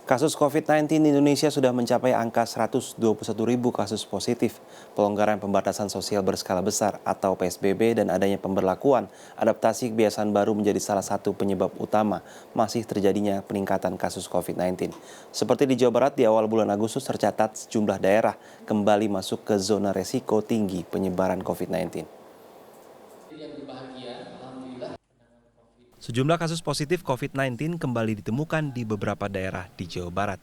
Kasus COVID-19 di Indonesia sudah mencapai angka 121.000 kasus positif. Pelonggaran pembatasan sosial berskala besar atau PSBB dan adanya pemberlakuan adaptasi kebiasaan baru menjadi salah satu penyebab utama masih terjadinya peningkatan kasus COVID-19. Seperti di Jawa Barat, di awal bulan Agustus tercatat sejumlah daerah kembali masuk ke zona resiko tinggi penyebaran COVID-19. Sejumlah kasus positif COVID-19 kembali ditemukan di beberapa daerah di Jawa Barat.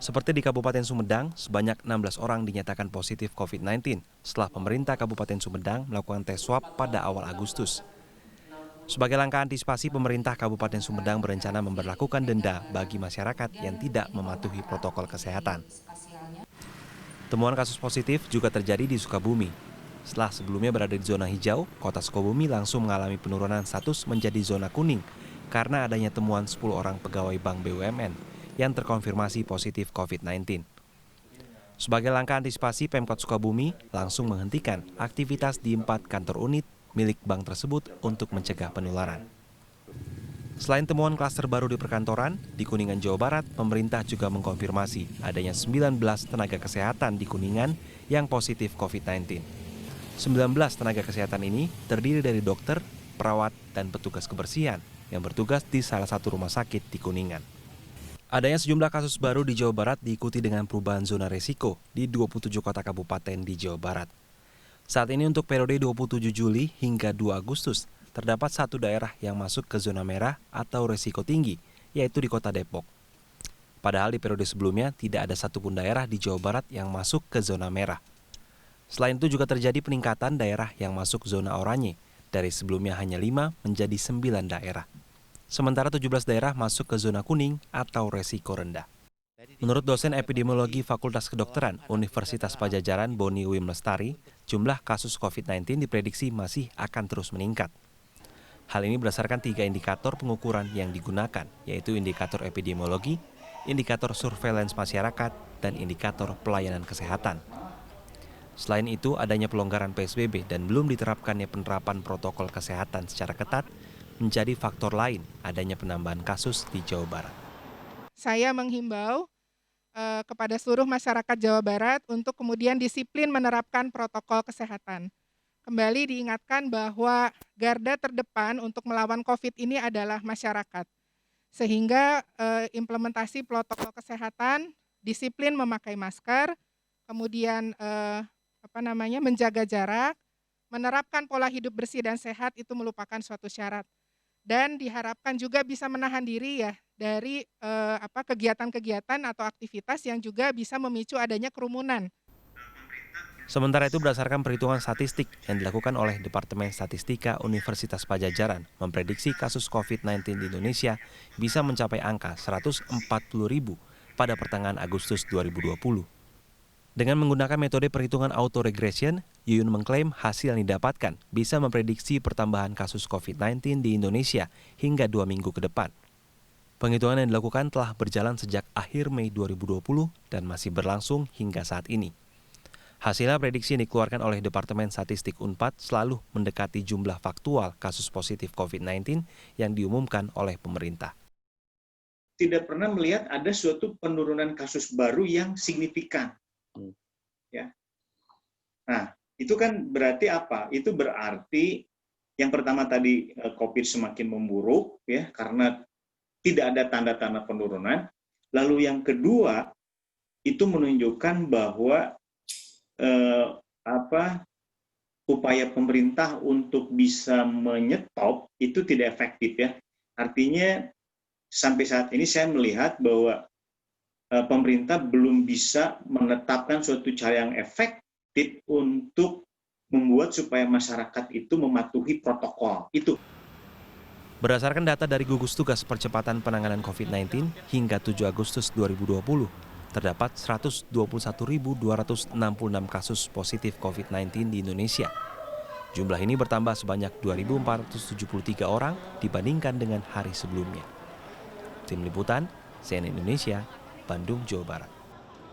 Seperti di Kabupaten Sumedang, sebanyak 16 orang dinyatakan positif COVID-19 setelah pemerintah Kabupaten Sumedang melakukan tes swab pada awal Agustus. Sebagai langkah antisipasi, pemerintah Kabupaten Sumedang berencana memberlakukan denda bagi masyarakat yang tidak mematuhi protokol kesehatan. Temuan kasus positif juga terjadi di Sukabumi. Setelah sebelumnya berada di zona hijau, kota Sukabumi langsung mengalami penurunan status menjadi zona kuning karena adanya temuan 10 orang pegawai Bank BUMN yang terkonfirmasi positif COVID-19. Sebagai langkah antisipasi, Pemkot Sukabumi langsung menghentikan aktivitas di 4 kantor unit milik bank tersebut untuk mencegah penularan. Selain temuan klaster baru di perkantoran, di Kuningan, Jawa Barat, pemerintah juga mengkonfirmasi adanya 19 tenaga kesehatan di Kuningan yang positif COVID-19. 19 tenaga kesehatan ini terdiri dari dokter, perawat, dan petugas kebersihan yang bertugas di salah satu rumah sakit di Kuningan. Adanya sejumlah kasus baru di Jawa Barat diikuti dengan perubahan zona risiko di 27 kota kabupaten di Jawa Barat. Saat ini untuk periode 27 Juli hingga 2 Agustus, terdapat satu daerah yang masuk ke zona merah atau risiko tinggi, yaitu di kota Depok. Padahal di periode sebelumnya tidak ada satupun daerah di Jawa Barat yang masuk ke zona merah. Selain itu juga terjadi peningkatan daerah yang masuk zona oranye, dari sebelumnya hanya 5 menjadi 9 daerah. Sementara 17 daerah masuk ke zona kuning atau resiko rendah. Menurut dosen epidemiologi Fakultas Kedokteran Universitas Padjadjaran Boni Wim Lestari, jumlah kasus COVID-19 diprediksi masih akan terus meningkat. Hal ini berdasarkan 3 indikator pengukuran yang digunakan, yaitu indikator epidemiologi, indikator surveillance masyarakat, dan indikator pelayanan kesehatan. Selain itu, adanya pelonggaran PSBB dan belum diterapkannya penerapan protokol kesehatan secara ketat menjadi faktor lain adanya penambahan kasus di Jawa Barat. Saya menghimbau kepada seluruh masyarakat Jawa Barat untuk kemudian disiplin menerapkan protokol kesehatan. Kembali diingatkan bahwa garda terdepan untuk melawan COVID ini adalah masyarakat. Sehingga implementasi protokol kesehatan, disiplin memakai masker, kemudian menjaga jarak, menerapkan pola hidup bersih dan sehat itu merupakan suatu syarat. Dan diharapkan juga bisa menahan diri ya dari kegiatan-kegiatan atau aktivitas yang juga bisa memicu adanya kerumunan. Sementara itu berdasarkan perhitungan statistik yang dilakukan oleh Departemen Statistika Universitas Padjadjaran, memprediksi kasus COVID-19 di Indonesia bisa mencapai angka 140.000 pada pertengahan Agustus 2020. Dengan menggunakan metode perhitungan auto-regression, Yuyun mengklaim hasil yang didapatkan bisa memprediksi pertambahan kasus COVID-19 di Indonesia hingga 2 minggu ke depan. Penghitungan yang dilakukan telah berjalan sejak akhir Mei 2020 dan masih berlangsung hingga saat ini. Hasilnya prediksi yang dikeluarkan oleh Departemen Statistik Unpad selalu mendekati jumlah faktual kasus positif COVID-19 yang diumumkan oleh pemerintah. Tidak pernah melihat ada suatu penurunan kasus baru yang signifikan. Ya. Nah, itu kan berarti apa? Itu berarti yang pertama tadi COVID semakin memburuk ya karena tidak ada tanda-tanda penurunan. Lalu yang kedua itu menunjukkan bahwa upaya pemerintah untuk bisa menyetop itu tidak efektif ya. Artinya sampai saat ini saya melihat bahwa pemerintah belum bisa menetapkan suatu cara yang efektif untuk membuat supaya masyarakat itu mematuhi protokol itu. Berdasarkan data dari Gugus Tugas Percepatan Penanganan COVID-19 hingga 7 Agustus 2020, terdapat 121.266 kasus positif COVID-19 di Indonesia. Jumlah ini bertambah sebanyak 2.473 orang dibandingkan dengan hari sebelumnya. Tim Liputan, CNN Indonesia, Bandung, Jawa Barat.